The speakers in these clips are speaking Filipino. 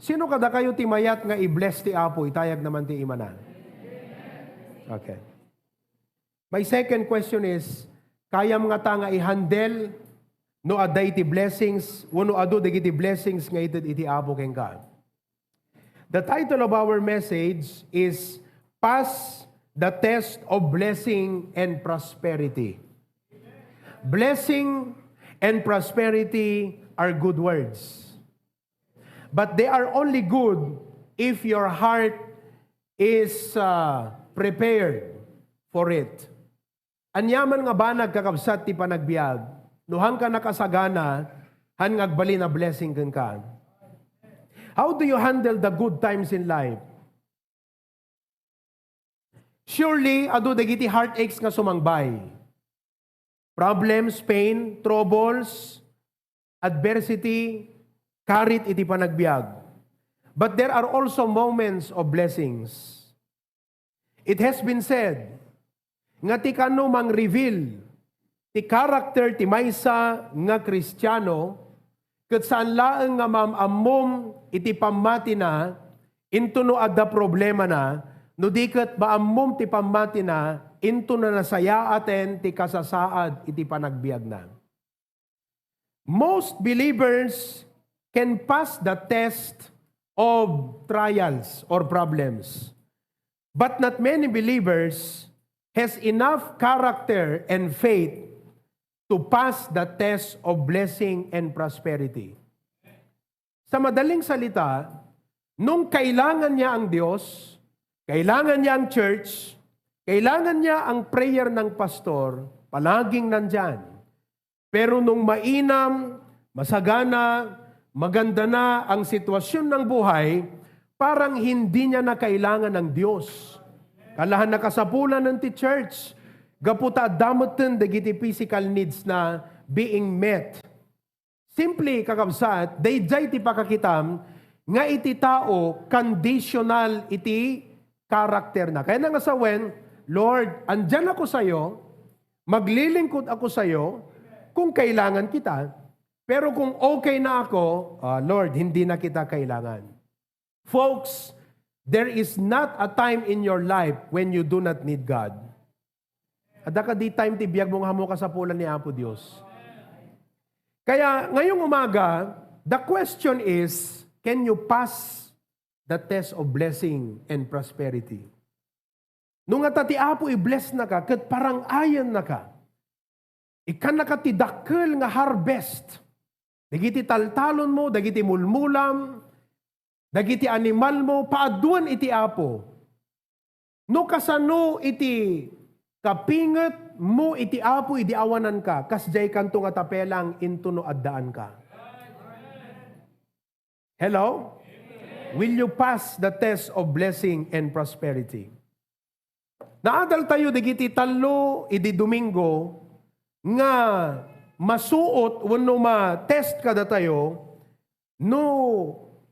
Sino kada kayo timayat nga i-bless ti Apo, itayag naman ti imanan? Okay. My second question is, kaya mga ta nga i-handle no aday ti blessings, wano ado dagiti blessings nga iti Apo ken ka. The title of our message is Pass the Test of Blessing and Prosperity. Blessing and prosperity are good words. But they are only good if your heart is prepared for it. Anyaman nga ba nagkakabsat ti panagbiag, nuhang ka nakasagana, han ngagbali na blessing kang ka. How do you handle the good times in life? Surely, ado dagiti heartaches nga sumangbay. Problems, pain, troubles, adversity, karit iti panagbiag. But there are also moments of blessings. It has been said, nga ti kano mang reveal ti character ti maysa nga Kristiyano, ket saan laeng nga mamamom iti pamati na, into no adda problema na, no diket maamom ti pamati na, into na nasaya aten ti kasasaad iti panagbiag na. Most believers can pass the test of trials or problems. But not many believers has enough character and faith to pass the test of blessing and prosperity. Sa madaling salita, nung kailangan niya ang Diyos, kailangan niya ang church, kailangan niya ang prayer ng pastor, palaging nandyan. Pero nung mainam, masagana, maganda na ang sitwasyon ng buhay, parang hindi niya na kailangan ng Diyos. Kalahan nakasapulan ng ti church, gaputa damutin dagiti physical needs na being met. Simply, kakabsat, dayjay ti pakakitam, nga iti tao, conditional iti karakter na. Kaya nga sa when, Lord, andyan ako sa'yo, maglilingkod ako sa'yo, kung kailangan kita. Pero kung okay na ako, Lord, hindi na kita kailangan. Folks, there is not a time in your life when you do not need God. Ada ka di time ti biyag mong hamo ka sa pulan ni Apo Diyos. Kaya ngayong umaga, the question is, can you pass the test of blessing and prosperity? Nung nga ti Apo i-bless na ka, kat parang ayan na ka. Ikan na ka ti dakkel nga harvest. Dagiti taltalon mo, dagiti mulmulam, dagiti animal mo, paaduan iti Apo. No kasano iti kapinget mo iti Apo, iti awanan ka, kasjay kanto nga tapelang into no addaan ka. Hello? Will you pass the test of blessing and prosperity? Naadal tayo dagiti talo, iti Domingo, nga masuot wenno ma-test kada tayo no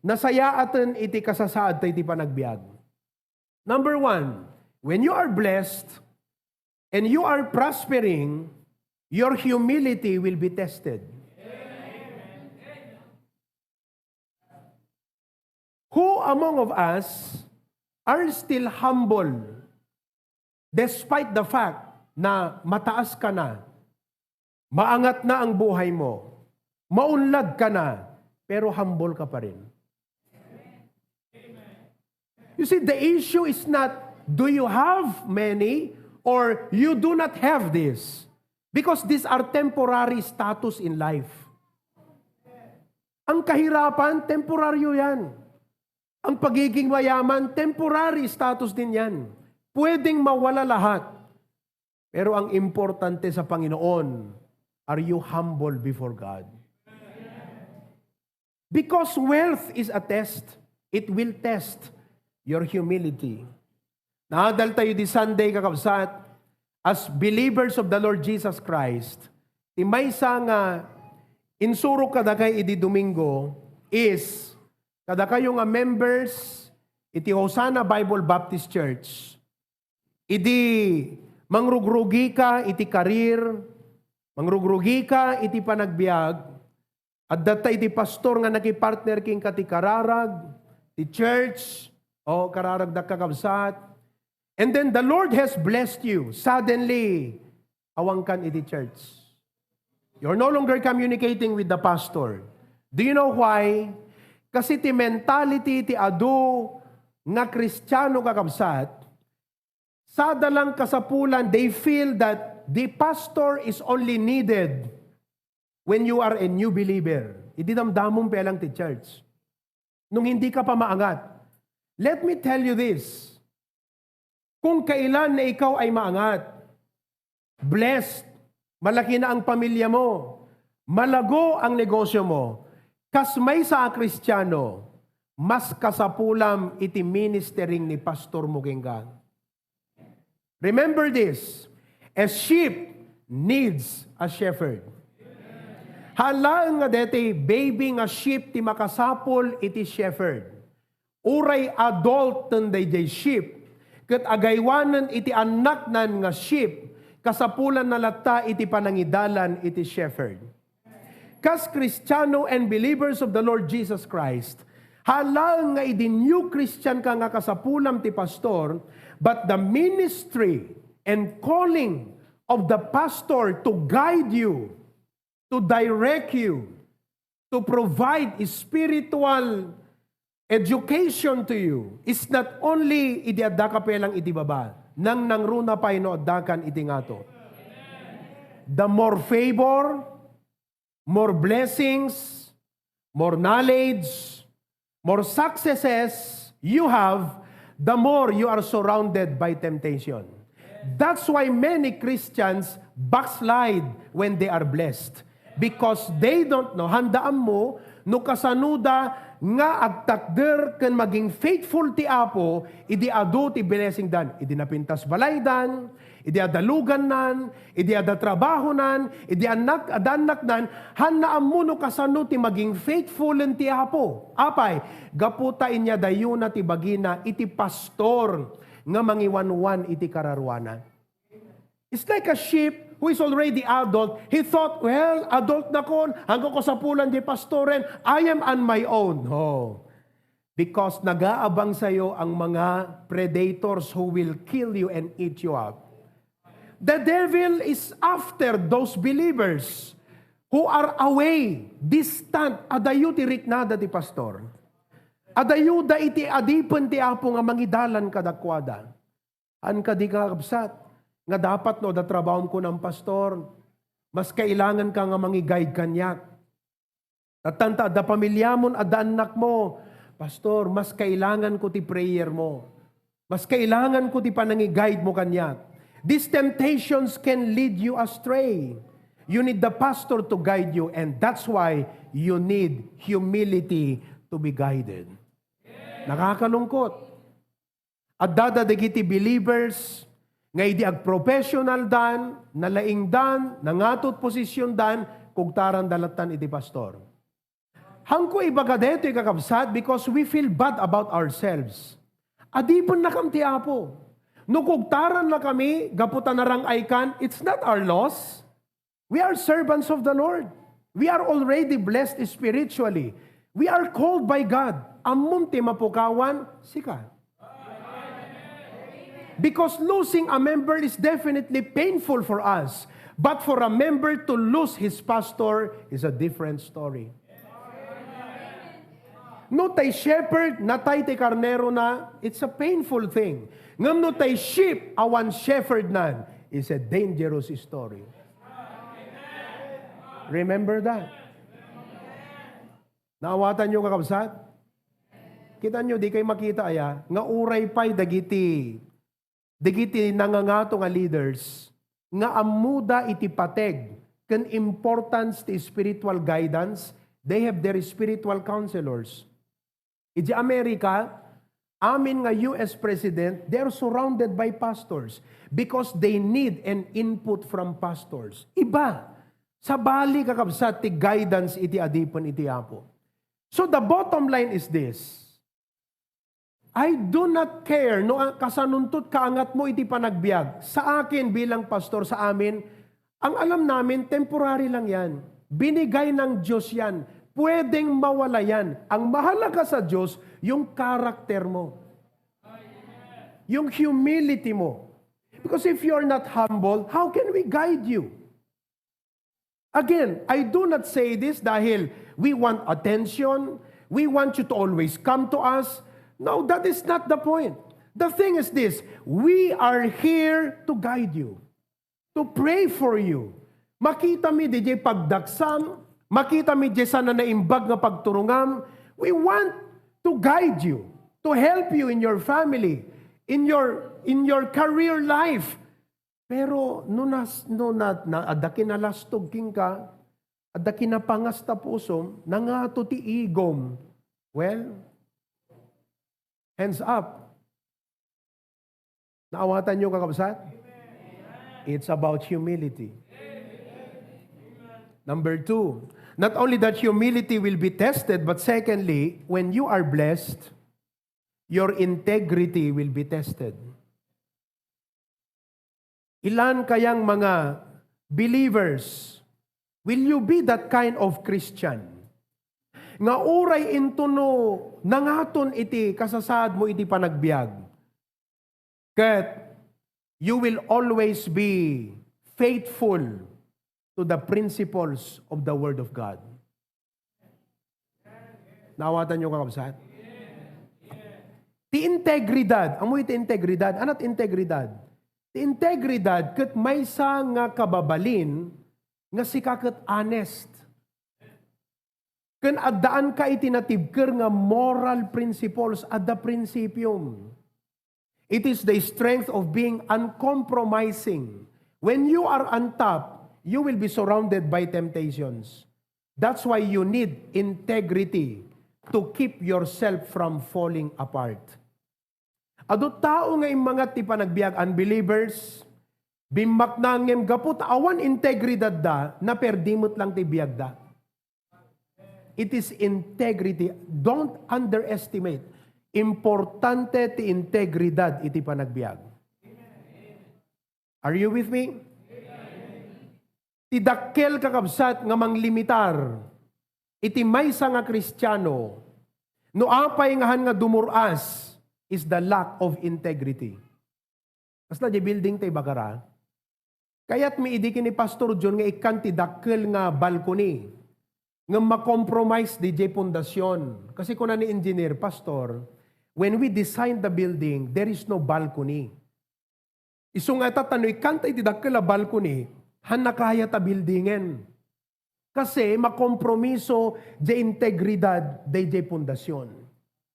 nasayaaten iti kasasaad tayo iti panagbiag. Number 1, when you are blessed and you are prospering, your humility will be tested. Who among of us are still humble despite the fact na mataas ka na, maangat na ang buhay mo, maunlad ka na, pero humble ka pa rin? You see, the issue is not, do you have many or you do not have this? Because these are temporary status in life. Ang kahirapan, temporaryo yan. Ang pagiging mayaman, temporary status din yan. Pwedeng mawala lahat. Pero ang importante sa Panginoon, are you humble before God? Because wealth is a test. It will test your humility. Naadal tayo di Sunday kakabsat, as believers of the Lord Jesus Christ, imaysa nga insuro kada kay idi Domingo is, kada kayo nga members, iti Hosanna Bible Baptist Church, idi mangrugrugi ka iti karir, mangrugrugi ka iti panagbiag, At data iti pastor nga nakipartner king kati kararag, ti church, o kararag da kakabsat. And then the Lord has blessed you. Suddenly, awangkan iti church. You're no longer communicating with the pastor. Do you know why? Kasi ti mentality ti adu nga Kristiyano kakabsat, sada lang kasapulan, they feel that the pastor is only needed when you are a new believer. Ididamdamong pelang ti church. Nung hindi ka pa maangat. Let me tell you this. Kung kailan na ikaw ay maangat, blessed, malaki na ang pamilya mo, malago ang negosyo mo, kasmay sa Kristiyano, mas kasapulam iti ministering ni pastor mo kenggang. Remember this, a sheep needs a shepherd. Halaan nga dete, baby nga sheep ti makasapol iti shepherd. Uray adult tenday jay sheep, ket agaywanan iti anak nan nga sheep, kasapulan na latta iti panangidalan iti shepherd. Kas Kristiyano and believers of the Lord Jesus Christ, halang nga iti new Christian ka nga kasapulam ti pastor, but the ministry and calling of the pastor to guide you, to direct you, to provide spiritual education to you, is not only iti adda kapelang iti baba, nang nangruna pa ino addakan iti ngato. The more favor, more blessings, more knowledge, more successes you have, the more you are surrounded by temptation. That's why many Christians backslide when they are blessed. Because they don't know, handaan mo, no kasanuda nga agtakder ken maging faithful ti Apo, idi adu ti blessing dan, idi napintas balay dan, idi adalugan nan, idi adatrabaho nan, idi adanak nan, handaan mo no kasano ti maging faithful ti Apo. Apay, gaputa inya dayuna ti bagina, iti pastor nga mangiwanwan iti kararwanan. It's like a sheep who is already adult. He thought, well, adult na kon, hanggang ko sa pulan di pastoren, I am on my own. Oh. Because nag-aabang sa'yo ang mga predators who will kill you and eat you up. The devil is after those believers who are away, distant, adayo ti riknada ti pastor. Adayo da iti adipen ti Apo nga mangidalan kadakwada. An ka di kakabsat, nga dapat no, da trabaho ko ng pastor, mas kailangan ka nga mangi-guide kanyak. At tanta, da pamilya mo, ada anak mo, pastor, mas kailangan ko ti prayer mo. Mas kailangan ko ti panangi-guide mo kanyak. These temptations can lead you astray. You need the pastor to guide you, and that's why you need humility to be guided. Nakakalungkot. At dadadigiti believers, nga idi ag professional dan, nalaing dan, nangatot posisyon dan, kugtaran dalatan iti pastor. Hangko ibaga deto ikakabsat because we feel bad about ourselves. Adipon na kam ti Apo. No kugtaran na kami, gaputan na rang aykan, it's not our loss. We are servants of the Lord. We are already blessed spiritually. We are called by God. Amum ti mapukawan, sika. Because losing a member is definitely painful for us. But for a member to lose his pastor is a different story. No tay shepherd, natay ti karnero na, it's a painful thing. Ngam no tay sheep, awan shepherd nan, is a dangerous story. Remember that. Naawatan nyo kakabsat? Kita nyo, di kayo makita aya, nga uray pa'y dagiti nangangato nga leaders, nga amuda iti pateg, ken importance ti spiritual guidance, they have their spiritual counselors. Iti Amerika, amin nga US President, they are surrounded by pastors because they need an input from pastors. Iba, sa bali kakabsat ti guidance iti adipon iti Apo. So the bottom line is this, I do not care no kasanuntot kaangat mo iti panagbiag. Sa akin bilang pastor sa amin, ang alam namin temporary lang yan. Binigay ng Diyos yan pwedeng mawala yan. Ang mahalaga sa Diyos, yung karakter mo. Yung humility mo. Because if you're not humble, how can we guide you? Again, I do not say this dahil we want attention, we want you to always come to us. No, that is not the point. The thing is this, we are here to guide you, to pray for you. Makita mi DJ pagdaksam, makita mi DJ sana na imbag nga pagturungam. We want to guide you, to help you in your family, in your career life. Pero no adda kinalastog king ka, adda kinapangas ta pusom, nangato ti igom. Well, hands up. Naawatan niyo kakabsat? It's about humility. Number 2, not only that humility will be tested, but secondly, when you are blessed, your integrity will be tested. Ilan kayang mga believers, will you be that kind of Christian? Nga uray intuno, nangaton iti, kasasad mo iti panagbiag. Kat you will always be faithful to the principles of the Word of God. Nawatan nyo kakabsat? Ti integridad, amoy ti integridad, anat integridad? Ti integridad, kat maysa nga kababalin, nga sikakat honest. Kan addaan ka itinatibker nga moral principles at the principium. It is the strength of being uncompromising. When you are on top, you will be surrounded by temptations. That's why you need integrity to keep yourself from falling apart. Ado tao nga yung mga ti panagbiag unbelievers, bimak na ngem gapot awan integridad da, na perdimot lang ti biag da. It is integrity. Don't underestimate. Importante ti integridad iti panagbiag. Are you with me? Ti dakkel kakabsat nga manglimitar iti maysa nga Kristiyano no apay nga dumuras is the lack of integrity. Kasla di building tay bagara. Kayat mi idiki ni Pastor John nga ikan ti dakkel nga balcony nga makompromise di jay pundasyon. Kasi kuna ni engineer, Pastor, when we design the building, there is no balcony. Isu nga tatanoy, kantay ti dakkel a balcony, han nakaya ta buildingen. Kasi makompromiso di integridad di jay pundasyon.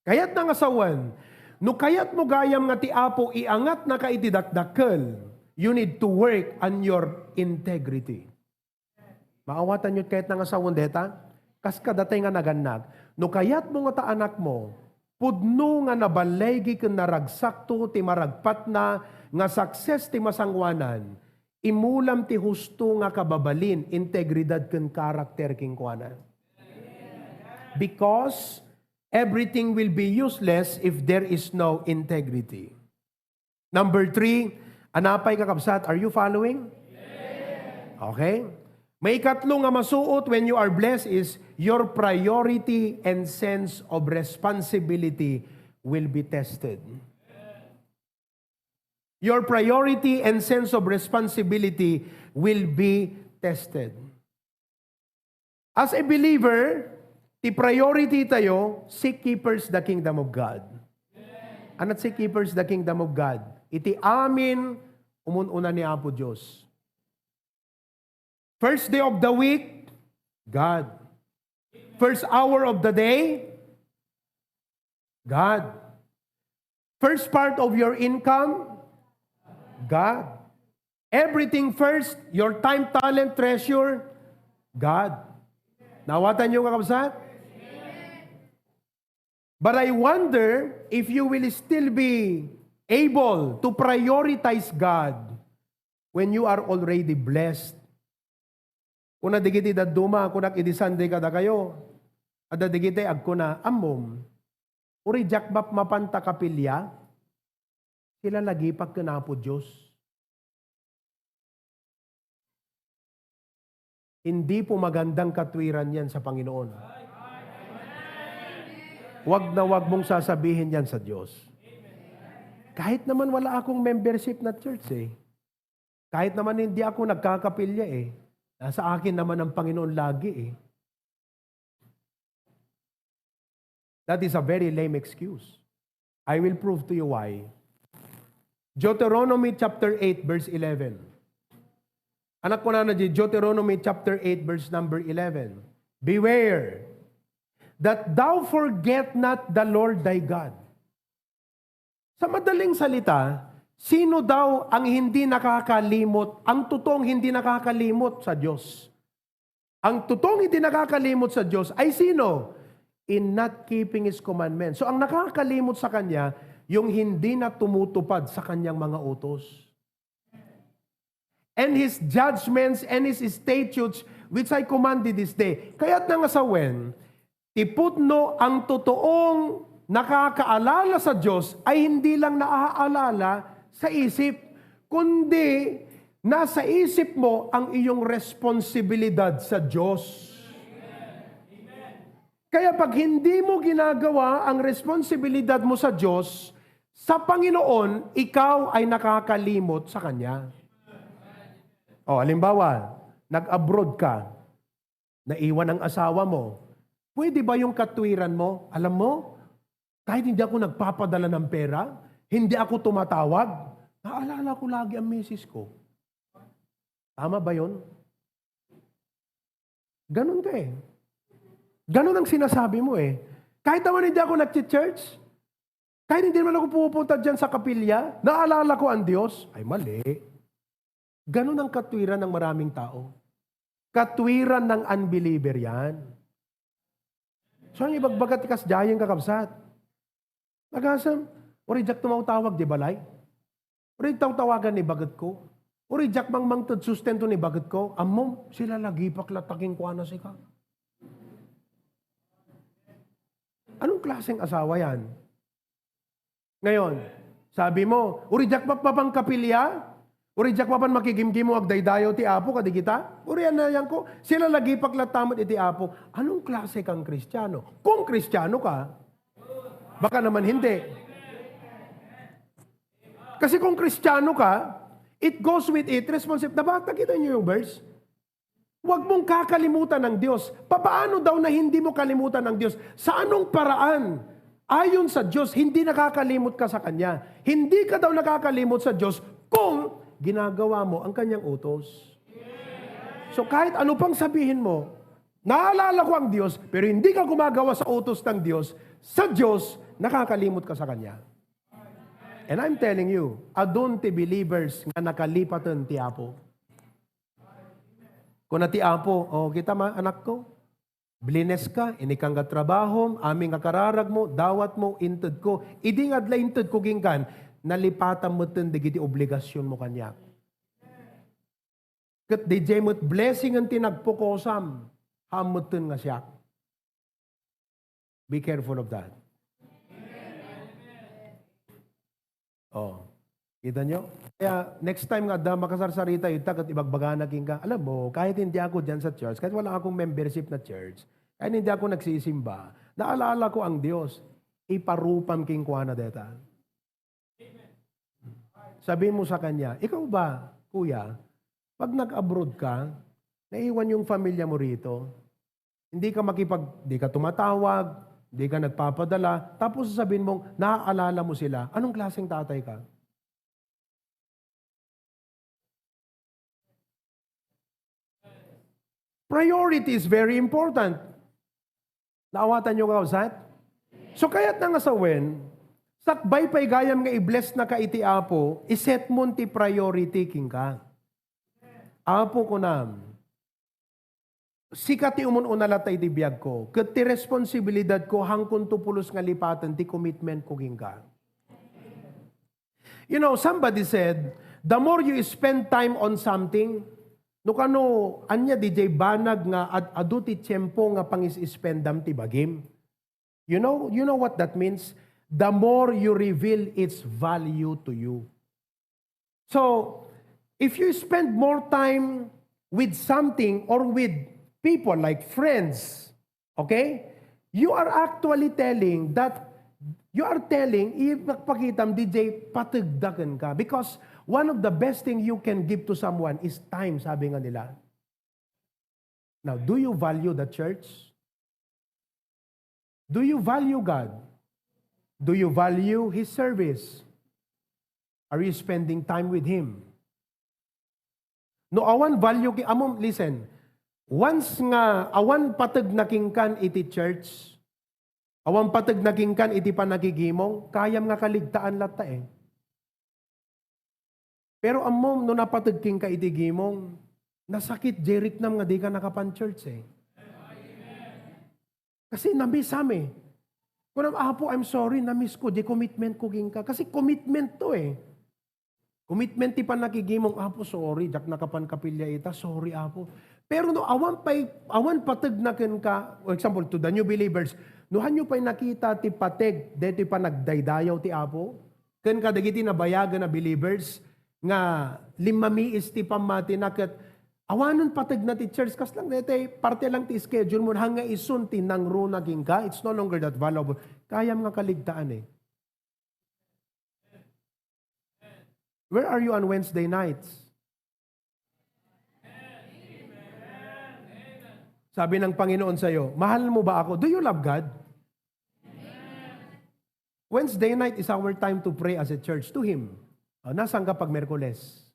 Kayat na nga sawan, no kayat mo gayam nga ti Apo iangat na ka iti dakdakkel, you need to work on your integrity. Maawatan nyo kahit na nga sawan deta, kas kadatay nga naganag, no kayat mo nga ta anak mo, pudno nga nabalegi ken naragsakto ti maragpat na nga success ti masangwanan, imulam ti husto nga kababalin, integridad ken karakter king kuana. Because everything will be useless if there is no integrity. Number 3, anapay kakabsat, are you following? Okay? May ikatlo nga masuot when you are blessed is your priority and sense of responsibility will be tested. Your priority and sense of responsibility will be tested. As a believer, the priority tayo, seek keepers the kingdom of God. Anat seek keepers the kingdom of God. Iti amin, umununa ni Apo Diyos. First day of the week, God. First hour of the day, God. First part of your income, God. Everything first, your time, talent, treasure, God. Nawatan niyo kakabsat? But I wonder if you will still be able to prioritize God when you are already blessed. Kuna digiti daduma, kuna idisande kada kayo. Ada digiti agkuna amom. Uri jakbap mapanta kapilya, sila lagi pagkanapo Diyos. Hindi po magandang katwiran yan sa Panginoon. wag na wag mong sasabihin yan sa Diyos. Kahit naman wala akong membership na church eh. Kahit naman hindi ako nagkakapilya eh. Nasa akin naman ang Panginoon lagi eh. That is a very lame excuse. I will prove to you why. Deuteronomy chapter 8 verse 11. Anak ko na Deuteronomy chapter 8 verse number 11. Beware that thou forget not the Lord thy God. Sa madaling salita, sino daw ang hindi nakakalimot, ang totoong hindi nakakalimot sa Diyos? Ang totoong hindi nakakalimot sa Diyos ay sino? In not keeping His commandments. So ang nakakalimot sa Kanya, yung hindi na tumutupad sa Kanyang mga utos. And His judgments and His statutes which I commanded this day. Kaya't nangasawen, tipudno ang totoong nakakaalala sa Diyos ay hindi lang naaalala sa isip, kundi nasa isip mo ang iyong responsibilidad sa Diyos. Kaya pag hindi mo ginagawa ang responsibilidad mo sa Diyos, sa Panginoon, ikaw ay nakakalimot sa Kanya. O, halimbawa, nag-abroad ka, naiwan ang asawa mo, pwede ba yung katwiran mo? Alam mo, kahit hindi ako nagpapadala ng pera, hindi ako tumatawag, naalala ko lagi ang misis ko. Tama ba yun? Ganun ka eh. Ganun ang sinasabi mo eh. Kahit naman hindi ako nag-church, kahit hindi naman ako pupunta dyan sa kapilya, naalala ko ang Diyos, ay mali. Ganun ang katwiran ng maraming tao. Katwiran ng unbeliever yan. So ang ibagbagat ikas dayang kakabsat. Nagasam, o reject tumawag di balay? O reject tawagan ni bagat ko? O reject mang sustento ni bagat ko? Amom, sila lagi paklataking kwa na sika. Anong klaseng asawa yan? Ngayon, sabi mo, o reject pa pang kapilya? Uri jak papan makigimgim mo agdaydayo ti Apo kadi kita? Uri na yan ko. Sila lagi paklatamot iti Apo. Anong klase kang Kristiyano? Kung Kristiyano ka, baka naman hindi. Kasi kung Kristiyano ka, it goes with it, responsive. Nakita niyo yung verse? Huwag mong kakalimutan ng Diyos. Paano daw na hindi mo kalimutan ng Diyos? Sa anong paraan? Ayon sa Diyos, hindi nakakalimot ka sa Kanya. Hindi ka daw nakakalimot sa Diyos kung ginagawa mo ang Kanyang utos. So kahit ano pang sabihin mo, naalala ko ang Diyos, pero hindi ka gumagawa sa utos ng Diyos, sa Diyos, nakakalimot ka sa Kanya. And I'm telling you, adun ti believers nga nakalipatan ti Apo. Kung na ti Apo, kita anak ko, blines ka, inikang katrabaho, aming kakararag mo, dawat mo, inted ko, iding adla inted ko gingkan, nalipatan mo ito, digiti obligasyon mo kanya. Kat di jay mo't blessing ang tinagpukosam, hamot ito nga siya. Be careful of that. Kita nyo? Kaya next time nga, makasarsarita yung tagat ibagbaga na ka. Alam mo, kahit hindi ako dyan sa church, kahit wala akong membership na church, kahit hindi ako nagsisimba, naalala ko ang Diyos, iparupam king kwa na deta. Sabi mo sa kanya, ikaw ba, kuya, pag nag-abroad ka, naiwan yung pamilya mo rito, hindi ka tumatawag, hindi ka nagpapadala, tapos sabihin mong, naaalala mo sila, anong klaseng tatay ka? Priority is very important. Naawatan nyo kausat? So kaya't nangasawin, sakbay pa'y gayam nga i-bless na ka iti Apo, iset mo ti priority king ka. Apo ko nam, sikati umununala tayo ti biyag ko, kat ti responsibilidad ko hangkon tupulos nga lipatan ti commitment ko king ka. You know, somebody said, the more you spend time on something, no kano, anya DJ banag nga adu ti tiyempo nga pangis-spendam ti bagim. You know what that means? The more you reveal its value to you. So, if you spend more time with something or with people like friends, okay? You are actually telling that, you are telling, ipagpakitam, DJ, patagdagan ka. Because one of the best thing you can give to someone is time, sabi nga nila. Now, do you value the church? Do you value God? Do you value His service? Are you spending time with Him? No, awan value, amom, listen, once nga, awan patag nakingkan iti church, awan patag nakingkan iti panagigimong, kayam nga kaligtaan lata eh. Pero amom, no napatag king ka iti gimong, nasakit jerik nam nga di ka nakapan-church eh. Kasi namiss eh. Kung apo, I'm sorry, namiss ko, di commitment ko king ka. Kasi commitment to eh. Commitment ti pa nakigimong, apo, sorry, jak nakapan kapilya ita, sorry, apo. Pero no, awan patag na ka, for example, to the new believers, no hanyo pa'y nakita ti pateg, dito pa nagdaydayaw ti apo, ken kadagiti na bayagan na believers, nga limamiis ti pamati nakat, awanon patag na ti church, kas lang dito, parte lang ti schedule mo, hanga isun ti nang runaging ka, it's no longer that valuable. Kayam nga kaligtaan eh. Where are you on Wednesday nights? Sabi ng Panginoon sa'yo, mahal mo ba ako? Do you love God? Wednesday night is our time to pray as a church to Him. Nasaan ka pag Merkules?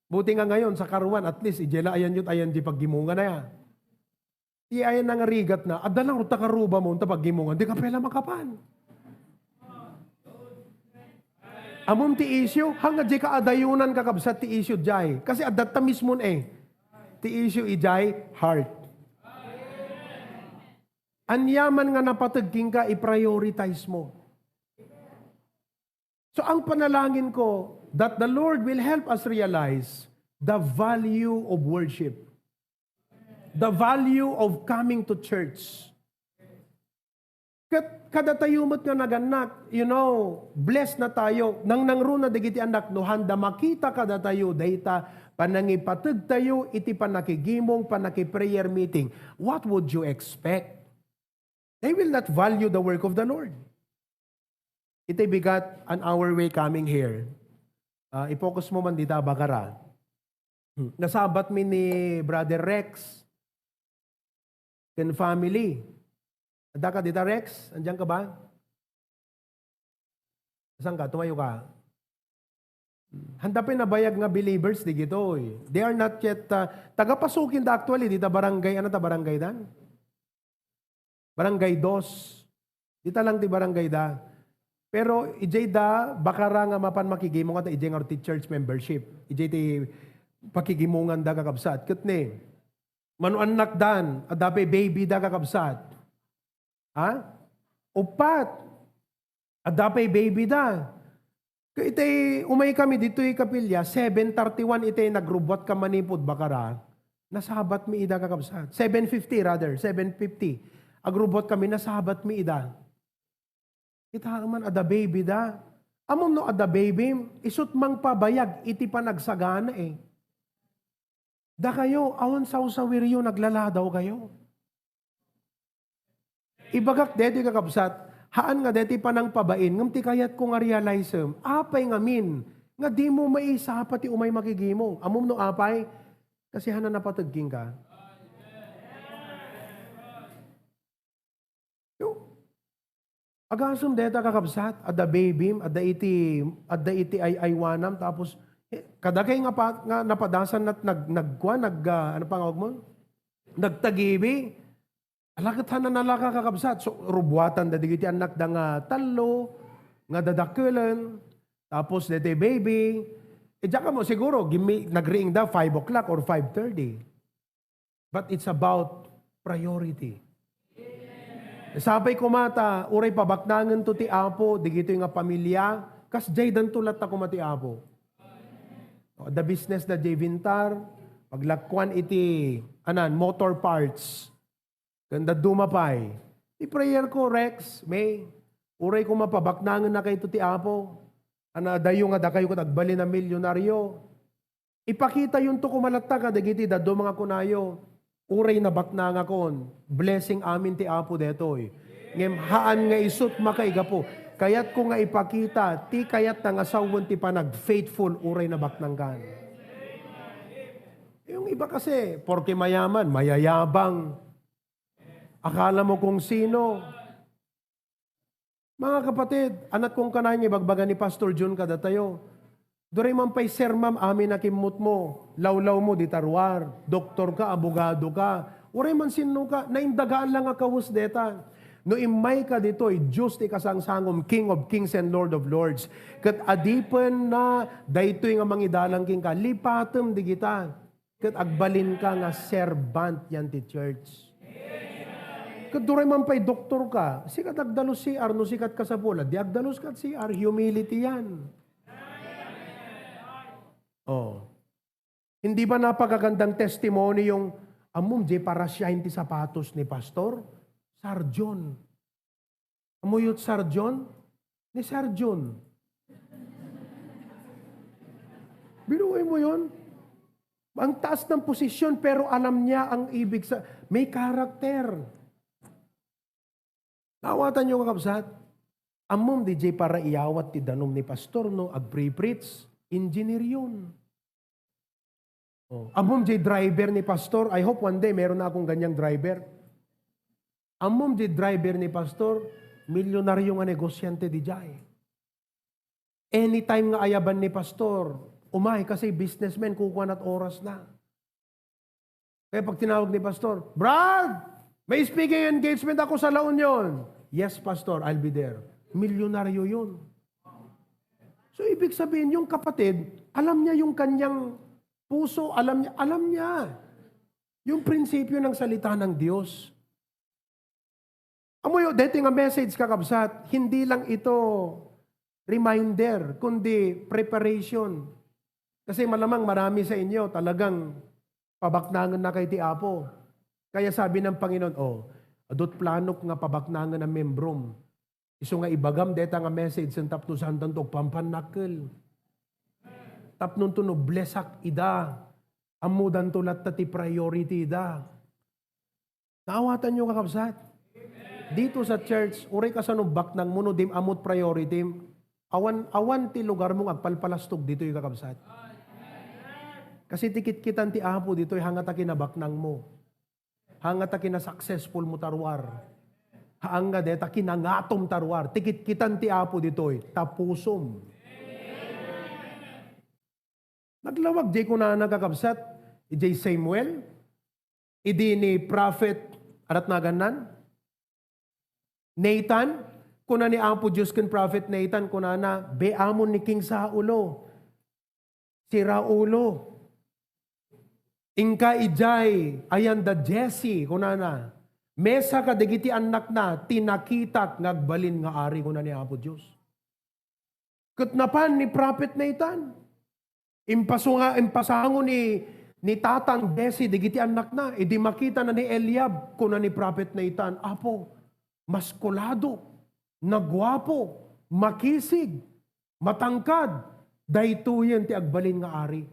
Buti nga ngayon sa karuan, at least, ijela ayan yun, ayan di paggimungan na yan. Ayan na nga rigat na, adalang ruta karuba mo, ta paggimungan, di ka pala makapan. Amom ti issue, hanga di ka adayunan kakabsat ti issue jay. Kasi adata mismo eh. Ti issue ijay, heart. Anyaman nga napatagking ka, i-prioritize mo. So ang panalangin ko, that the Lord will help us realize the value of worship. The value of coming to church. Kada tayo mo't nga naganak, blessed na tayo. Nang nangruna digiti anak, no handa makita kada tayo, dayta, panangipatag tayo, iti panakigimong, panakiprayer meeting. What would you expect? They will not value the work of the Lord. Iti bigat on our way coming here. I-focus mo man dita, Bagara. Nasabat mi ni Brother Rex, and family. Ada ka dita, Rex? Andiyan ka ba? Saan ka? Tumayo ka. Handapin na bayag nga believers di gito eh. They are not yet, tagapasukin da actually, dita barangay, ano ta barangay dan? Barangay 2. Dita lang ti barangay da. Pero ijay da, bakara nga mapan makigimong at ijay nga ti church membership. Ijay ti pakigimungan da kakabsat. Katne, manuanak dan, adape baby da kakabsat. Ha? Upat. Adapay baby da. Itay, umay kami dito kapilya, 7:31 itay nagrubot ka manipod bakara. Nasabat mi ida kakabsat. 7:50 rather, 7:50. Agrubot kami, nasabat mi ida. Kita man ada baby da. Amom no ada baby, isut mang pabayag, iti pa nagsagana eh. Da kayo, awan saw-sawiryo, naglaladaw kayo. Ibagak deti kakabsat, haan nga deti pa nang pabain, ngam ti kayat ko nga realize, apay nga min, nga di mo maisa pati umay makigimong. Amom no apay, kasi hana napatagking ka. Agasum deta kakabsat, ada baby, ada iti ay aywanam, tapos kadakay nga napadasan at ano pang awag mo? Nagtagibi. Alakat na nalaka kakabsat. So, rubuatan da digiti anak da nga talo, nga dadakulan, tapos dete baby. Diyan ka mo siguro, nag-ring da 5 o'clock or 5:30. But it's about priority. Sabay kumata, uray pabaknangan to ti apo, digito nga pamilya, kas jay dan tulat ako mati apo. The business da jay vintar, paglakwan iti, motor parts, ganda dumapay. I-prayer ko, Rex, may, uray ko mapabaknangan na kayo ti apo. Dayo nga da kayo ko tagbali na milyonaryo. Ipakita yung to kumalata ka, dagiti da do mga kunayo. Uray na bakna nga kon, blessing amin ti Apo detoy. Ngem haan nga isut makaiga po. Kayat ko nga ipakita, ti kayat na nga sawon ti panag faithful uray na baknanggan. Yung iba kasi, porke mayaman, mayayabang. Akala mo kung sino. Mga kapatid, anak kong kanay niya, bagbaga ni Pastor John kada tayo. Doray man pa'y sir ma'am, amin na kimot mo. Lawlaw mo, di tarwar. Doktor ka, abogado ka. Uray man sino ka, naindagaan lang akawus deta. No imay ka dito'y Diyos ti kasangsangom, King of Kings and Lord of Lords. Kat adipen na, daytoy nga mangidalang king ka, lipatem di kita. Kat agbalin ka nga servant yan ti church. Kat duray man pa'y doktor ka, sikat agdalos si Arno, sikat ka sa pula, di agdalos kat si Ar, humility yan. Oh. Hindi ba napakagandang testimony yung amom di para siya hindi sapatos ni Pastor? Sarjon. Amuyot Sarjon? Ni Sarjon. Binuhay mo yun? Ang taas ng posisyon pero alam niya ang ibig sa... May karakter. Nawatan niyo kakabsat? Amom di para iyawat ti danom ni Pastor no agpre-preach. Engineer yun. Oh. Amom di driver ni Pastor. I hope one day meron na akong ganyang driver. Amom di driver ni Pastor, milyonaryo nga negosyante di jay. Anytime nga ayaban ni Pastor, umay kasi businessman, kukuha na't oras na. Kaya pag tinawag ni Pastor, Brad, may speaking engagement ako sa La Union. Yes, Pastor, I'll be there. Milyonaryo yun. So, ibig sabihin, yung kapatid, alam niya yung kanyang puso, alam niya. Yung prinsipyo ng salita ng Diyos. Amoy, dating nga message kakabsat, hindi lang ito reminder, kundi preparation. Kasi malamang marami sa inyo talagang pabaknangan na kay ti Apo. Kaya sabi ng Panginoon, adot planok nga pabaknangan ng membrom. Iso nga ibagam, deta nga message, ang tapno santan to, pampanakil. Tapnon to no, blesak ida. Amudan to lat ti priority ida. Naawatan nyo kakabsat. Dito sa church, uray ka sa nubak ng muno, dim amot priority, awan ti lugar mong agpalpalastog dito yung kakabsat. Kasi tikit-kitan ti Apo dito, hangata kinabaknang mo. Hangata kina successful mo tarwar. Haanga deta kinangatom tarwar. Tikit-kitan ti Apo dito, tapusom. Naglawag, jay ko na nagkakabsat, jay Samuel, idi ni prophet, arat na ganan, Nathan, kuna ni Apo Diyos ken prophet Nathan, kuna na, beamon ni King Saulo, si Raulo, ingka ijay, ayan da Jesse, kuna na, mesa ka dagiti anak na, tinakitak, ngagbalin nga ari, kuna ni Apo Diyos. Kutnapan ni prophet Nathan, impasango ni tatang Jesse, digiti anak na, idi makita na ni Eliab, kuna ni prophet Nathan, Apo, maskulado, nagwapo, makisig, matangkad, daytoyen ti agbalin nga ari.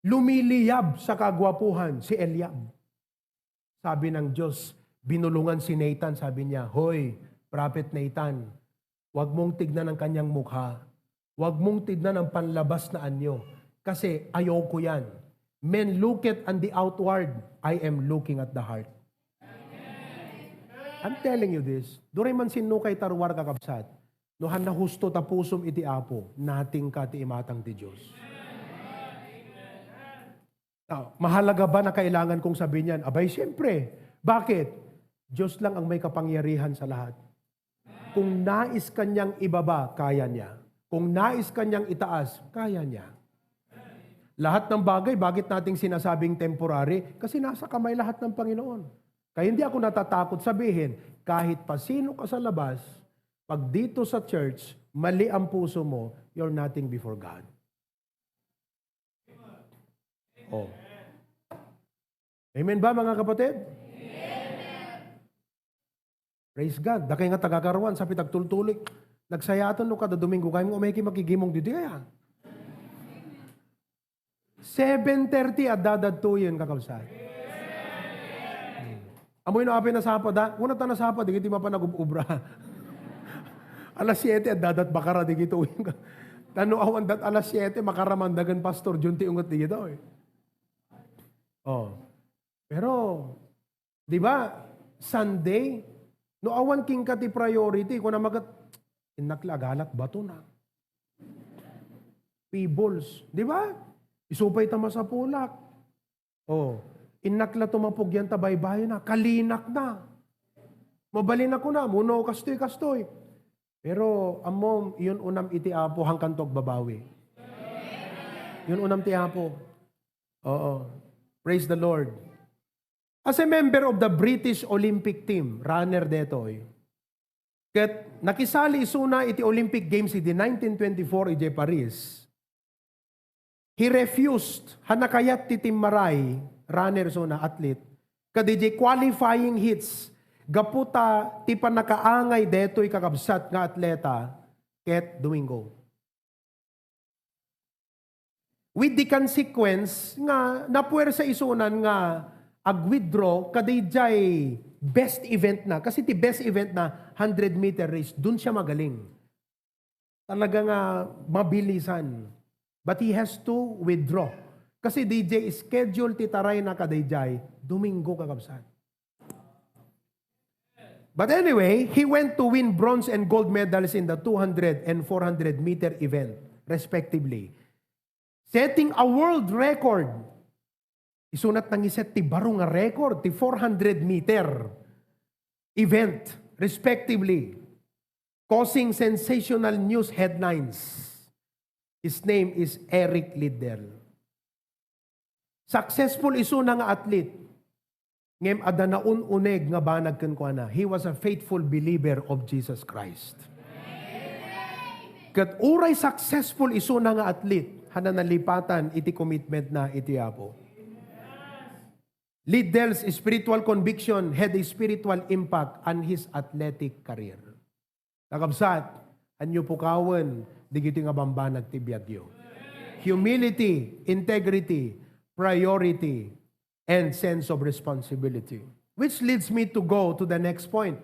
Lumiliyab sa kagwapuhan si Eliab. Sabi ng Diyos, binulungan si Nathan, sabi niya, Hoy, prophet Nathan, huwag mong tignan ang kanyang mukha, huwag mong tignan ang panlabas na anyo, kasi ayoko yan. Men look at on the outward, I am looking at the heart. I'm telling you this, duray man sino kay tarwar kakabsat, nohan na husto tapusom iti Apo, nating ka ti imatang ti Diyos. Now, mahalaga ba na kailangan kong sabihin yan? Abay, siyempre. Bakit? Diyos lang ang may kapangyarihan sa lahat. Kung nais kanyang ibaba, kaya niya. Kung nais kanyang itaas, kaya niya. Lahat ng bagay, bakit nating sinasabing temporary? Kasi nasa kamay lahat ng Panginoon. Kaya hindi ako natatakot sabihin, kahit pa sino ka sa labas, pag dito sa church, mali ang puso mo, you're nothing before God. Oh. Amen ba mga kapatid? Amen. Praise God. Dakay nga tagakaruan sa pitagtultulik. Nagsayatan no kada Domingo kayo mo umay makigimong dito kaya. 7:30 at dadad to yun kakabsat. Amoy na apin na sapad ha. Una ta na sapad, di kiti mapanagubra. Alas 7, at dadat bakara di kito. Tano awan dat alas 7, makaramandagan pastor, junti ungot di kito eh. Oh. Pero, di ba, Sunday, no awan king kati priority, kung na magat, inaklagalat bato na. Peebles, di ba? Isupay tama sa pulak. Oh, inakla tumapugyan tabay-bayo na, kalinak na. Mabalin ako na, muno kastoy. Pero amom, yun unam iti apo hangkan tog babawi. Yun unam ti apo. Oo. Praise the Lord. As a member of the British Olympic team, runner detoy, ket nakisali isuna iti Olympic Games iti 1924 iti Paris, he refused, hanakayat ti Tim Maray, runner suna, athlete, kadiji qualifying hits, gaputa ti panakaangay detoy kakabsat nga atleta, ket Domingo. With the consequence nga napuwersa isunan nga ag-withdraw kadijay best event na. Kasi ti best event na 100-meter race, dun siya magaling. Talaga nga mabilisan. But he has to withdraw. Kasi DJ schedule ti taray na kadijay, Domingo kakabsat. But anyway, he went to win bronze and gold medals in the 200 and 400-meter event, respectively. Setting a world record. Isunat nang iset ti baro nga record, ti 400-meter event, respectively, causing sensational news headlines. His name is Eric Liddell. Successful isuna nga athlete. Ngem ada naun-uneg nga banag ken kuana. He was a faithful believer of Jesus Christ. Ket uray successful isuna nga athlete, hana nalipatan iti commitment na iti apo. Liddell's spiritual conviction had a spiritual impact on his athletic career. Kakabsat, anyo pukawan, digiti nga bambanag ti biyagyo. Humility, integrity, priority, and sense of responsibility. Which leads me to go to the next point.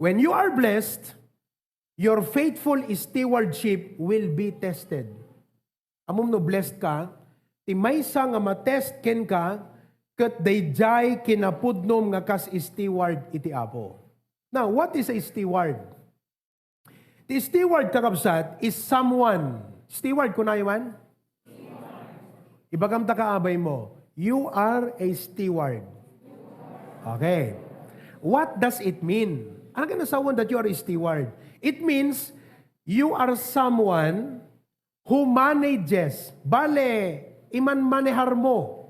When you are blessed, your faithful stewardship will be tested. Amom no blessed ka, ti maysa nga matest ken ka, ket dayjay kinapudnom nga kas steward iti apo. Now, what is a steward? The steward kakabsat is someone. Steward kunayman? Ibagam ta kaabay mo. You are a steward. Okay. What does it mean? Ano ka nasawan that you are a steward? It means you are someone who manages, bale, iman manehar mo,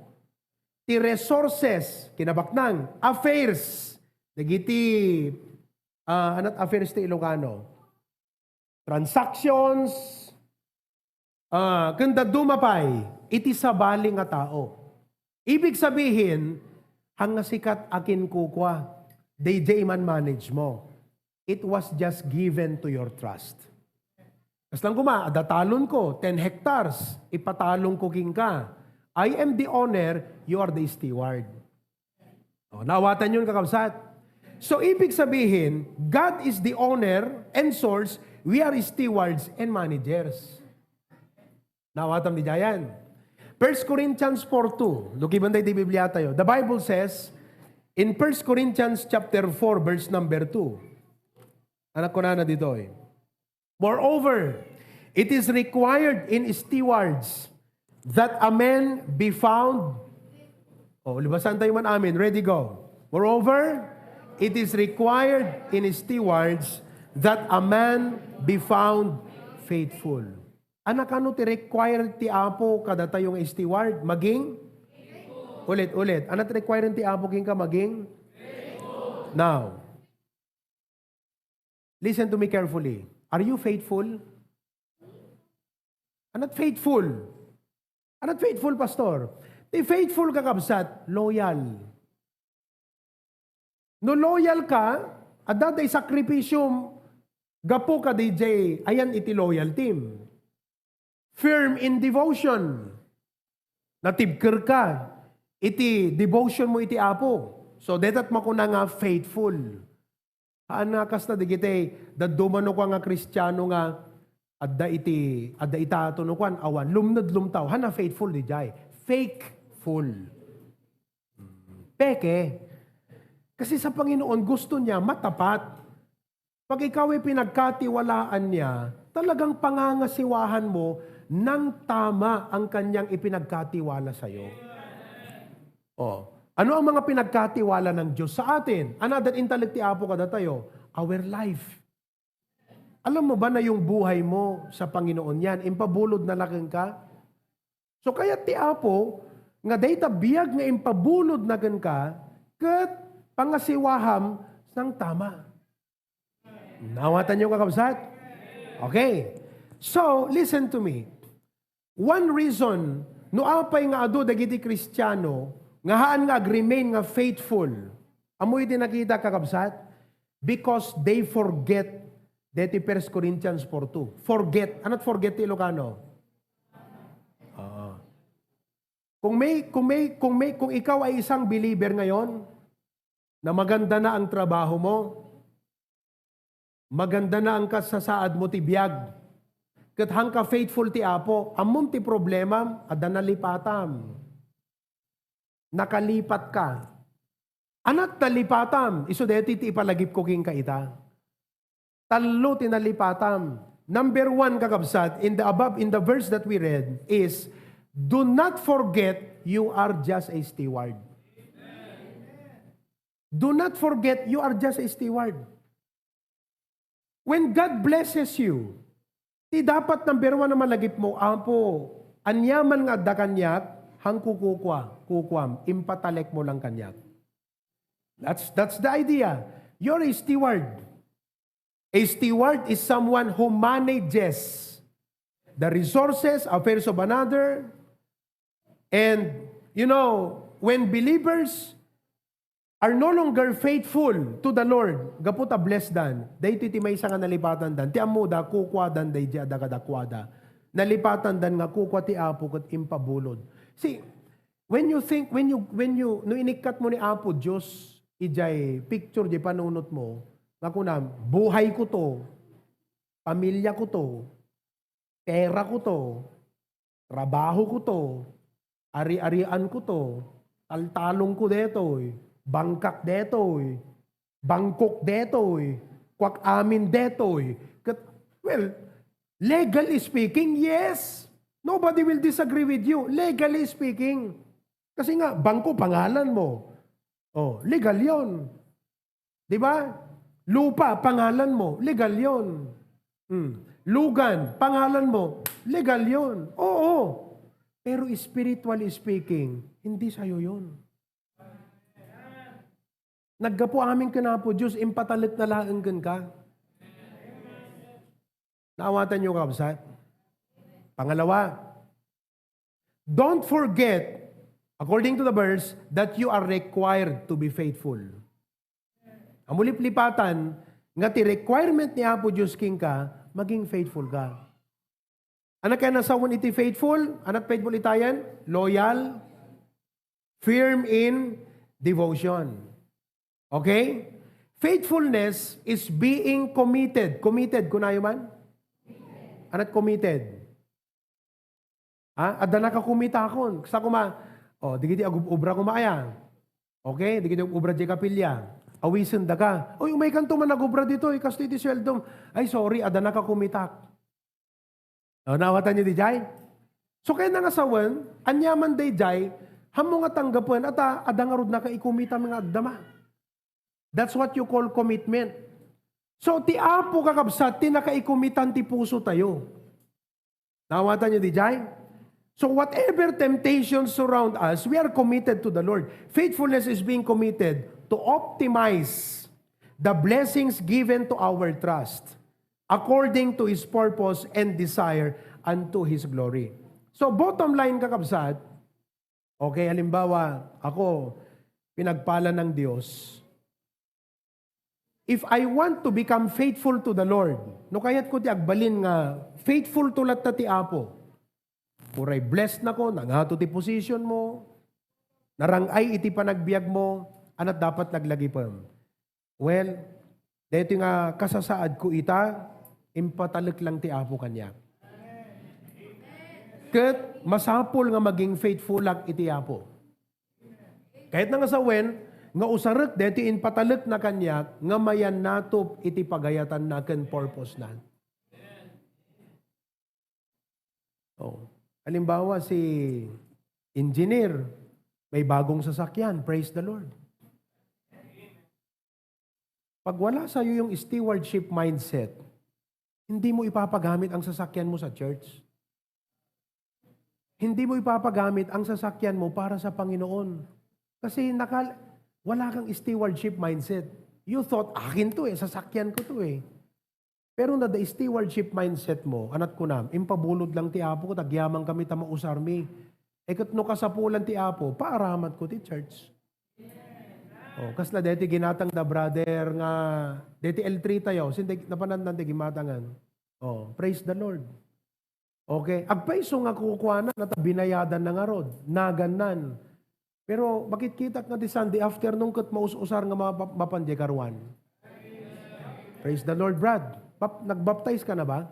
ti resources, kinabaknang, affairs, nagiti, anat affairs ti Ilocano, transactions, kanda dumapay, iti sabali nga tao. Ibig sabihin, hanga sikat akin kukwa, DJ man manage mo. It was just given to your trust. Kas lang kuma, adatalon ko, 10 hectares, ipatalong ko king ka. I am the owner, you are the steward. O, nawatan yun kakabsat. So, ibig sabihin, God is the owner and source, we are stewards and managers. Nawatan di dayan. 1 Corinthians 4:2. Lukiban tayo di Biblia tayo. The Bible says, in 1 Corinthians chapter 4, verse number 2. Anak ko na dito eh. Moreover, it is required in stewards that a man be found. Oh, libasan tayo man amin. Ready, go. Moreover, it is required in stewards that a man be found faithful. Anak ano ti require ti apo kada tayong steward? Maging? Ulit. Anak ti require ti apo king ka maging? Now, listen to me carefully. Are you faithful? Anak faithful. Anak faithful, pastor. Ti faithful kakabsat, loyal. No loyal ka, at daday sakripisyum, gapo ka DJ, ayan iti loyal team. Firm in devotion. Natibker ka. Iti devotion mo iti apo. So, detat mo ko na nga faithful. Anakas na digite, dadumano ko nga Kristiyano nga, adda itato no kwan, awan, lumnad lumtaw, hana faithful di jay. Fakeful. Peke. Kasi sa Panginoon, gusto niya matapat. Pag ikaw ay pinagkatiwalaan niya, talagang pangangasiwahan mo ng tama ang kanyang ipinagkatiwala sa iyo. Oh. Ano ang mga pinagkatiwala ng Diyos sa atin? Another intellect ti Apo kada tayo? Our life. Alam mo ba na yung buhay mo sa Panginoon yan, impabulod na laking ka? So kaya ti Apo, nga dayta biyag nga impabulod na ka, kat pangasiwaham sang tama. Nawatan niyo kakabsat? Okay. So, listen to me. One reason, no apay nga ado dagiti Kristiyano, nga haan nga remain nga faithful. Amoy din nakita kakabsat? Because they forget deti 1 Corinthians 4:2. Forget. Ano't forget ti Ilocano? Kung ikaw ay isang believer ngayon, na maganda na ang trabaho mo, maganda na ang kasasaad mo ti biyag, kat hang ka faithful ti Apo, amom ti problema, ada nalipatam. Nakalipat ka. Anak nalipatam, iso deti ti ipalagip ko king kaita. Talo tinalipatam. Number 1 kakabsat, in the verse that we read is, do not forget you are just a steward. Do not forget you are just a steward. When God blesses you, ti dapat number 1 na malagip mo, Apo, anyaman nga da kanyak, hang kukwam, impatalek mo lang kanyak. That's the idea. You're a steward. A steward is someone who manages the resources, affairs of another. And, you know, when believers are no longer faithful to the Lord, gaputa blessed dan, day ti may nga nalipatan dan, ti amo da kukwa dan day di ada kadakwada. Nalipatan dan nga kukwa ti Apo kat impabulod. See, when you, no inikat mo ni Apo Diyos, ijay picture di panunot mo, nga kunam, buhay ko to, pamilya ko to, pera ko to, trabaho ko to, ari-arian ko to, taltalong ko detoy, bangkak detoy, bangkok detoy, kwak amin detoy. Well, legally speaking, yes. Nobody will disagree with you. Legally speaking. Kasi nga, bangko, pangalan mo. Oh, legal yon. Di ba? Lupa, pangalan mo. Legal yon. Lugan, pangalan mo. Legal yon. Oo. Pero spiritually speaking, hindi sa'yo yun. Naggapo aming kanapo, Diyos, impatalit na laanggan ka. Naawatan niyo ka, kapsat? Pangalawa, don't forget, according to the verse, that you are required to be faithful. Ang mulip-lipatan, nga ti requirement ni Apo Diyos King ka, maging faithful ka. Anak kaya nasawan iti faithful? Anak faithful itayan? Loyal, firm in devotion. Okay? Faithfulness is being committed. Committed, kunayo man? Anak committed. Ada nakakumitakon. Sa kuma, digiti ubra kumaya. Okay? Digiti ubra di kapilya. Awisan da ka. Oy, umay kanto man nagubra dito. Kasto iti sweldom. Ay, sorry, ada nakakumitak. Nawatan niyo di jay? So kaya nangasawan, anyaman day jay, hamo nga tanggapan at ada nga rod nakaikumita mga agdama. That's what you call commitment. So ti Apo kakabsat, ti nakaikumitan ti puso tayo. Nawatan niyo di jay? So whatever temptations surround us, we are committed to the Lord. Faithfulness is being committed to optimize the blessings given to our trust according to His purpose and desire unto His glory. So bottom line kakabsat, okay, halimbawa, ako, pinagpala ng Diyos, if I want to become faithful to the Lord, no kayat ko ti agbalin nga, faithful tulat ta ti Apo, puray blessed na ko, nanghato ti position mo, narangay iti panagbiag mo, anat dapat naglagipam. Well, dito nga kasasaad ko ita, impatalik lang ti Apo kanya. Kat masapol nga maging faithful lang iti Apo. Kahit na nga sa wen, nga usarek dito impatalik na kanya, nga mayan natop iti pagayatan na ken purpose na. Oh. Halimbawa si engineer, may bagong sasakyan, praise the Lord. Pag wala sa iyo yung stewardship mindset, hindi mo ipapagamit ang sasakyan mo sa church. Hindi mo ipapagamit ang sasakyan mo para sa Panginoon. Kasi wala kang stewardship mindset. You thought, akin to sasakyan ko to Pero na the stewardship mindset mo, anat ko na, impabulod lang ti Apo ko, tagyamang kami tama usarmi. Kat no kasapulan ti Apo, paaramat ko ti church. Kasla deti ginatang da brother nga, deti L3 tayo, sinti napanan nanti gimatangan. Praise the Lord. Okay, agpaiso nga kukuha na binayadan na nga rod, naganan. Pero bakit kita nga di Sunday afternoon kat maus-usar nga mapandye karuan? Praise the Lord, Brad. Nagbaptize ka na ba?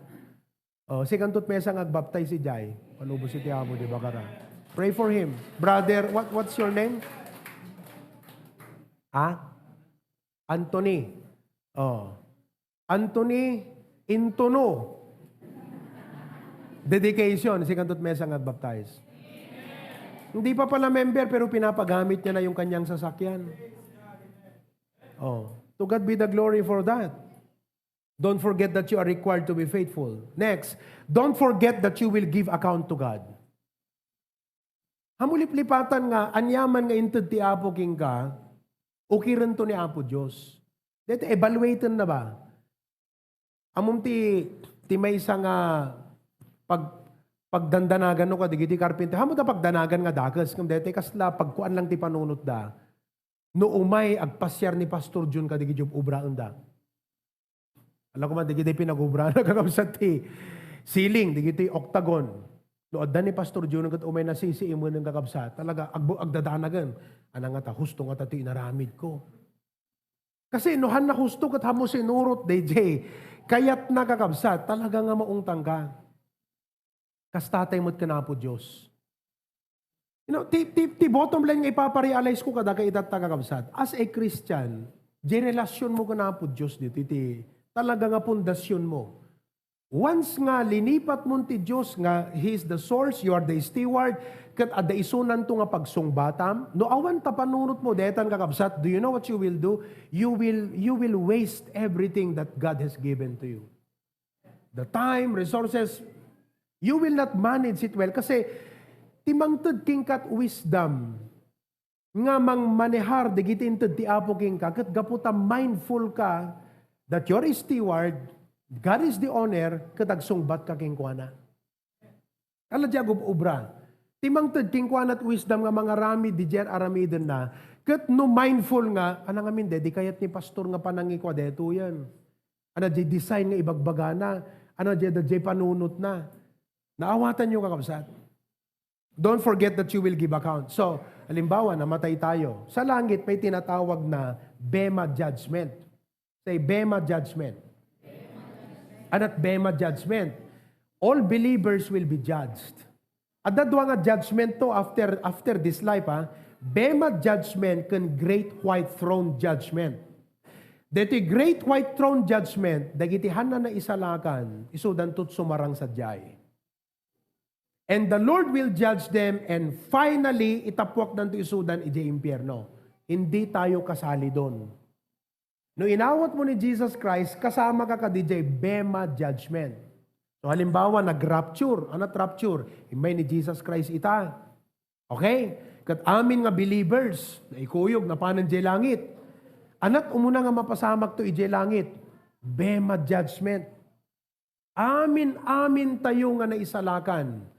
Sikantot mesa nga agbaptize si Jai. Palubos si Tiamo, di ba kara? Pray for him. Brother, what's your name? Anthony. Anthony Intono. Dedication, sikantot mesa nga agbaptize. Hindi pa pala member, pero pinapagamit niya na yung kanyang sasakyan. To God be the glory for that. Don't forget that you are required to be faithful. Next, don't forget that you will give account to God. Hamulip-lipatan nga, anyaman nga inted ti Apo king ka, ukiran to ni Apo Diyos. Dito, evaluaten na ba? Amom ti maysa nga pagdandanagan no ka, digiti karpinte, hamo da pagdanagan nga dakas, kung dito kasla, pagkuan lang ti panunot da, no umay agpasyar ni Pastor Jun ka, digiti ubraan da. Alam ko man, digiti pinag-ubraan na kakabsat ti ceiling, digiti octagon. No, adda ni Pastor Jun, kat umay na sisiimo ng kakabsat, talaga agdadanagan. Anang nga ta, husto nga ta ti inaramid ko. Kasi nohan na husto kat hamo sinurot, DJ, kayat na kakabsat, talaga nga maungtang ka. Kastatay mo't ka na po Diyos. You know, ti bottom line nga ipaparealize ko kada kaitat tagakabsat. As a Christian, di relasyon mo ka na po Diyos dito, talaga nga pundasyon mo. Once nga linipat mo ti Diyos nga, He is the source, you are the steward, kat ada isunan to nga pagsungbatam, no awan tapanunot mo, detan kakabsat, do you know what you will do? You will waste everything that God has given to you. The time, resources, you will not manage it well kasi timangtod king kat wisdom nga mang manehar digiti inted ti Apo king ka kat gaputa mindful ka that you're a steward, God is the owner, kat agsungbat ka king kuana. Aladya ubra. Timangtod king kuana at wisdom nga mga rami di jer aramiden na kat no mindful nga anang amin di kayat ni pastor nga panangi kwa deto yan. Ana di design nga ibagbagana, ana di panunot na. Naawatan nyo kakabsat. Don't forget that you will give account. So, halimbawa, namatay tayo. Sa langit, may tinatawag na Bema Judgment. Say, Bema Judgment. At Bema Judgment. All believers will be judged. At dadwa nga judgment to after this life, Bema Judgment can Great White Throne Judgment. Dito Great White Throne Judgment, dagitihan na isalakan, isudan tut sumarang sadyay. And the Lord will judge them and finally, itapwak nanto isudan ije impyerno. Hindi tayo kasali doon. No inawat mo ni Jesus Christ, kasama ka DJ Bema Judgment. So halimbawa, nag-rapture. Anat rapture? Imay ni Jesus Christ ita. Okay? Kat amin nga believers, na ikuyog, na panan ije langit. Anat umuna nga mapasamak to ije langit. Bema Judgment. Amin tayo nga naisalakan.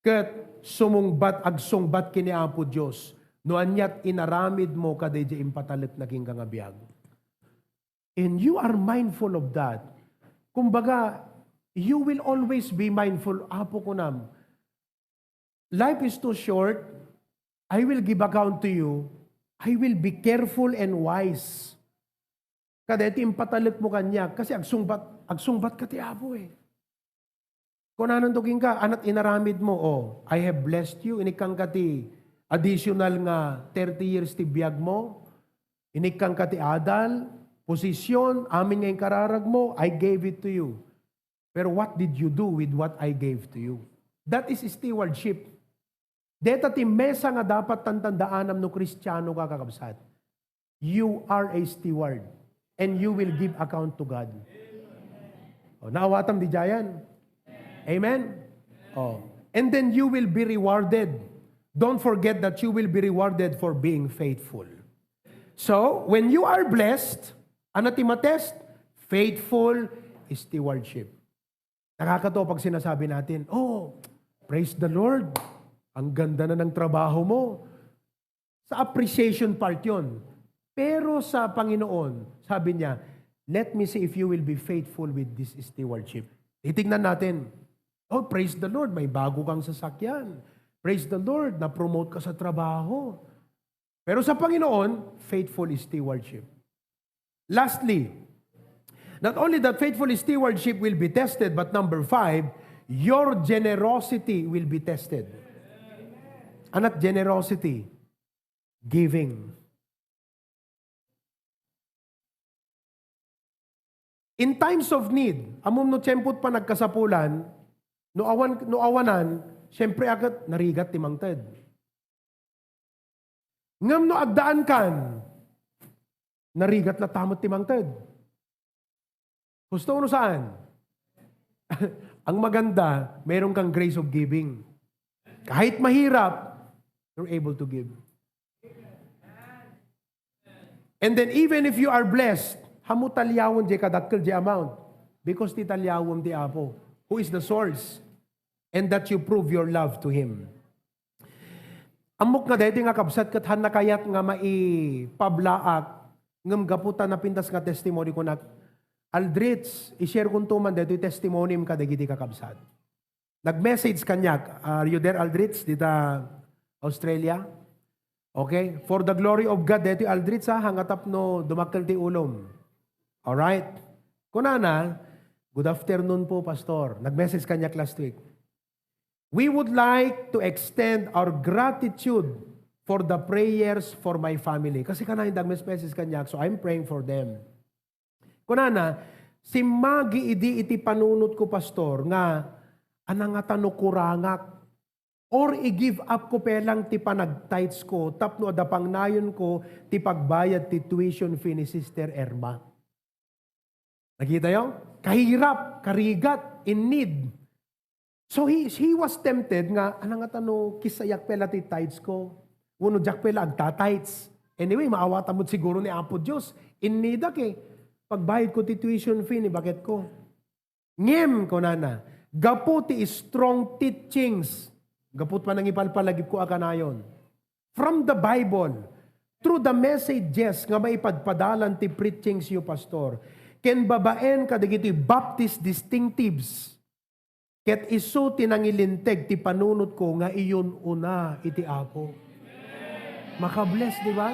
Kat sumungbat agsungbat kini Apo Diyos, no anyat inaramid mo kaday di impatalit naging kangabiyag. And you are mindful of that. Kumbaga, you will always be mindful, Apo ko nam, life is too short, I will give account to you, I will be careful and wise. Kada iti impatalit mo kanya, kasi agsungbat ka ti Apo eh. Kung nanandugin ka, anat inaramid mo, I have blessed you, inikang ka ti additional nga 30 years ti biyag mo, inikang ka ti adal, posisyon, amin nga yung kararag mo, I gave it to you. Pero what did you do with what I gave to you? That is stewardship. Deta ti mesa nga dapat tantandaanam no Kristiyano ka kakabsat. You are a steward and you will give account to God. Naawatam di jayan. Amen? And then you will be rewarded. Don't forget that you will be rewarded for being faithful. So, when you are blessed, ano ti matest? Faithful stewardship. Nakakatawa pag sinasabi natin, praise the Lord. Ang ganda na ng trabaho mo. Sa appreciation part yun. Pero sa Panginoon, sabi niya, let me see if you will be faithful with this stewardship. Titignan natin. Praise the Lord, may bago kang sasakyan. Praise the Lord, na-promote ka sa trabaho. Pero sa Panginoon, faithful stewardship. Lastly, not only that faithful stewardship will be tested, but number 5, your generosity will be tested. Anat generosity? Giving. In times of need, amom no tiyempot pa nagkasapulan, no awanan, siyempre agad narigat timang ted. Ngam no agdaan kan, narigat na tamot timang ted. Gusto no saan? Ang maganda, meron kang grace of giving. Kahit mahirap, you're able to give. And then even if you are blessed, hamu talyawon di kadakkel di amount. Because ti talyawon di Apo, who is the source. And that you prove your love to Him. Amok nga dahiti nga kabsat kat han nakayat nga maipablaak ngam gaputan na pintas nga testimony ko na Aldrich, i-share kong tuman dito yung testimony mo kadagiti kakabsat. Nag-message kanyak, are you there Aldrich? Dita Australia? Okay? For the glory of God, dito Aldrich hangatap no dumakkel ti ulom. Alright? Kunana, good afternoon po, Pastor. Nag-message kanyak last week. We would like to extend our gratitude for the prayers for my family. Kasi kanahin nag-message kanyak, so I'm praying for them. Kunana, si magi iti panunot ko, Pastor, nga anangatan no kurangak or i-give up ko pelang ti panag-tights ko tapno adapang nayon ko ti pagbayad ti tuition fee ni Sister Erma. Nakita yun? Kahirap, karigat, in need. So he was tempted nga anangatan no kisayak pela ti tights ko. Uno jak pela agta-tights. Anyway, maawatan mo siguro ni Apo Diyos. In need pagbayad ko ti tuition fee ni bakit ko. Ngem ko nana, gapo ti strong teachings. Gapot pa nang ipalpalagip ko akanayon. From the Bible, through the messages nga maipadpadalan ti preachings yu, Pastor, ken babaen kadagiti Baptist distinctives, ket isu tinangilinteg ti panunot ko nga iyon una iti Apo. Makabless, di ba?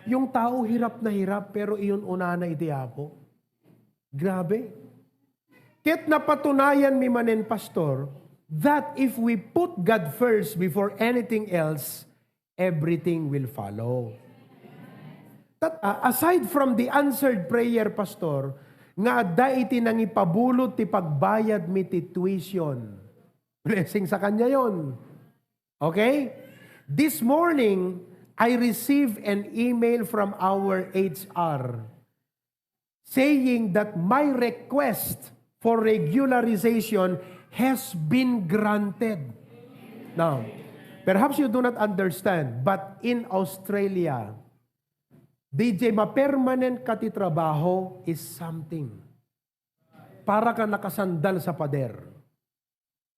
Yung tao hirap na hirap, pero iyon una na iti Apo. Grabe. Ket napatunayan mi manen, Pastor, that if we put God first before anything else, everything will follow. That, aside from the answered prayer, Pastor, nga adda iti nang ipabulot ti pagbayad mi ti tuition. Blessing sa kanya yon. Okay? This morning, I received an email from our HR saying that my request for regularization has been granted. Now, perhaps you do not understand, but in Australia, DJ ma-permanent ka ti trabaho is something. Para ka nakasandal sa pader.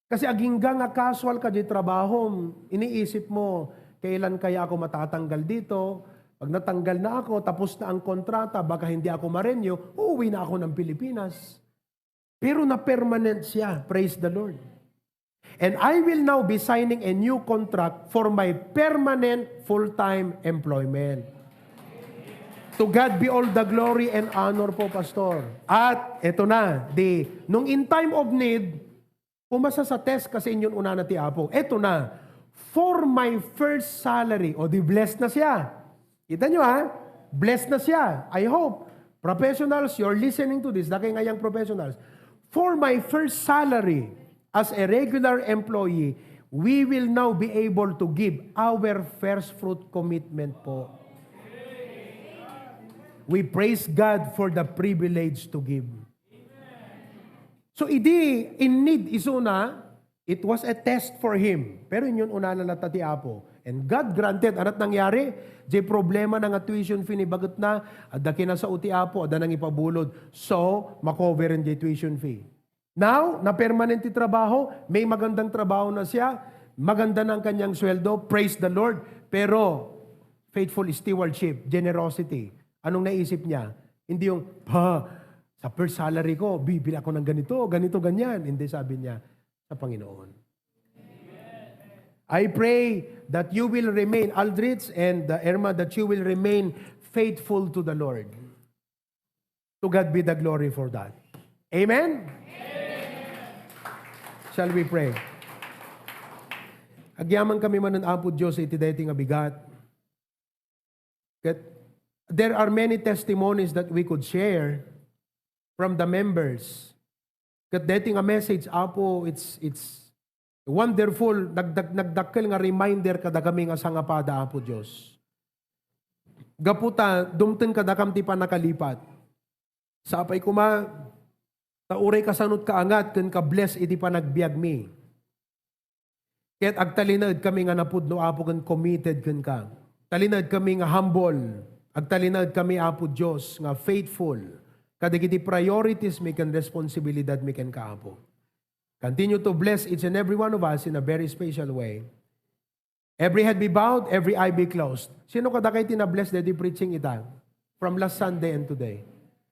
Kasi agingga nga casual ka di trabaho, iniisip mo, kailan kaya ako matatanggal dito? Pag natanggal na ako, tapos na ang kontrata, baka hindi ako marenyo, uuwi na ako ng Pilipinas. Pero na-permanent siya. Praise the Lord. And I will now be signing a new contract for my permanent full-time employment. To God be all the glory and honor po, Pastor. At eto na, nung in time of need, pumasa sa test kasi inyong una na ti Apo. Eto na, for my first salary, o di blessed na siya. Kita nyo ha, blessed na siya. I hope, professionals, you're listening to this, daki ngayang professionals. For my first salary, as a regular employee, we will now be able to give our first fruit commitment po. We praise God for the privilege to give. So, idi, in need isuna, it was a test for him. Pero yun una na natati Apo. And God granted, anat nangyari? Di problema na nga tuition fee ni bagot na, ada kina sa uti Apo, ada nang ipabulod. So, makover rin di tuition fee. Now, na permanent trabaho, may magandang trabaho na siya, maganda ng kanyang sweldo, praise the Lord. Pero, faithful stewardship, generosity. Anong naisip niya? Hindi yung, sa first salary ko, bibili ako ng ganito, ganyan. Hindi, sabi niya, sa Panginoon. I pray that you will remain, Aldrich and Irma, that you will remain faithful to the Lord. To God be the glory for that. Amen? Shall we pray? Agyaman kami man ng Apo Diyos, iti deti nga bigat. There are many testimonies that we could share from the members. Kat deti nga message, Apo, it's wonderful. Nagdakkel nga reminder kada kami nga sangapada, Apo Diyos. Gaputa, dumten kada kamti pa nakalipat. Sapay kuma, tauray kasanot kaangat, ken ka-bless, iti pa nagbiag mi. Kaya't agtalinad kami nga napudno, Apo, ken committed ken ka. Talinad kami nga humble. Agtalinad kami, Apo Diyos, nga faithful. Kadigiti priorities, may kan responsibilidad, may kan ka, Apo. Continue to bless each and every one of us in a very special way. Every head be bowed, every eye be closed. Sino kada kayo tinabless dedi preaching ita? From last Sunday and today.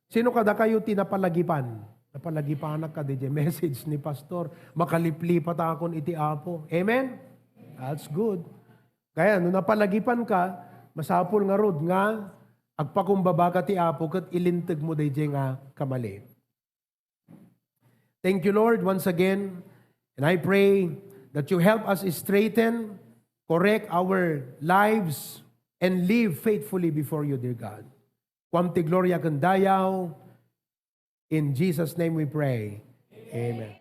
Sino kada kayo tinapalagipan? Napalagipan ka DJ message ni Pastor. Makaliplipat akon iti Apo. Amen? That's good. Kaya, nung napalagipan ka, masapul nga rod nga, agpakumbaba ka ti Apo, kat ilintag mo DJ nga kamali. Thank you, Lord, once again. And I pray that you help us straighten, correct our lives, and live faithfully before you, dear God. Quamti gloria kandayaw. In Jesus' name we pray. Amen.